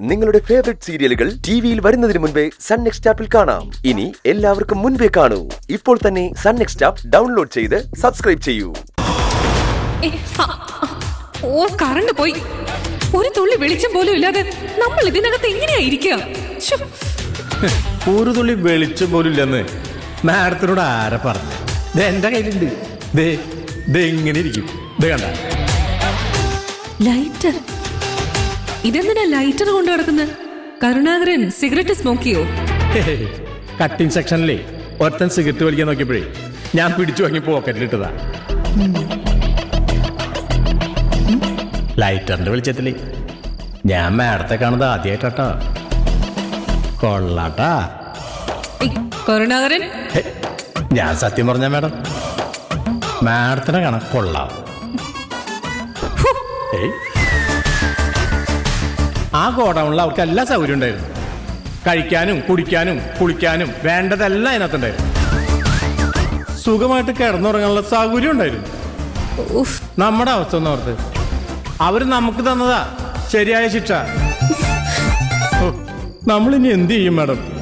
നിങ്ങളുടെ ഫേവറേറ്റ് സീരിയലുകൾ ടിവിയിൽ വരുന്നതിന് മുൻപേ സൺ നെക്സ്റ്റ് ആപ്പിൽ കാണാം. ഇനി എല്ലാവർക്കും മുൻപേ കാണൂ. ഇപ്പോൾ തന്നെ സൺ നെക്സ്റ്റ് ആപ്പ് ഡൗൺലോഡ് ചെയ്ത് സബ്സ്ക്രൈബ് ചെയ്യൂ. ഓ, കറണ്ട് പോയി. ഒരു തുള്ളി വെളിച്ചം പോലും ഇല്ലാതെ നമ്മൾ ഇതിനകത്ത് എങ്ങനെയായിരിക്കുക? ഒരു തുള്ളി വെളിച്ചം പോലും ഇല്ലെന്ന് മാഡത്തിനോട് ആരെ പറഞ്ഞു? എന്റെ കയ്യിലുണ്ട്. എങ്ങനെ ഇരിക്കും കണ്ട ലൈറ്റർ. ഇതെന്തിനാ ലൈറ്റർ കൊണ്ട് നടക്കുന്നത്? കരുണാകരൻ സിഗരറ്റ് സ്മോക്ക് ചെയ്യോ? കട്ടിങ് സെക്ഷനിലെ ഒരുത്തൻ സിഗരറ്റ് വലിക്കാൻ നോക്കിയപ്പോഴേ ഞാൻ പിടിച്ചു വാങ്ങി പോക്കറ്റിലിട്ടതാ. ലൈറ്ററിന്റെ വെളിച്ചത്തില് ഞാൻ മാഡത്തെ കാണുന്നത് ആദ്യമായിട്ടാ. കൊള്ളാട്ടാ കരുണാകരൻ. ഞാൻ സത്യം പറഞ്ഞ മാഡത്തിനെ കാണാൻ കൊള്ളാം. ആ ഗോഡൗണിൽ അവർക്ക് എല്ലാ സൗകര്യം ഉണ്ടായിരുന്നു. കഴിക്കാനും കുടിക്കാനും കുളിക്കാനും വേണ്ടതെല്ലാം അതിനകത്തുണ്ടായിരുന്നു. സുഖമായിട്ട് കിടന്നുറങ്ങാനുള്ള സൗകര്യം ഉണ്ടായിരുന്നു. നമ്മുടെ അവസ്ഥ ഒന്ന് ഓർത്ത്. അവര് നമുക്ക് തന്നതാ ശരിയായ ശിക്ഷ. നമ്മളിനി എന്ത് ചെയ്യും മാഡം?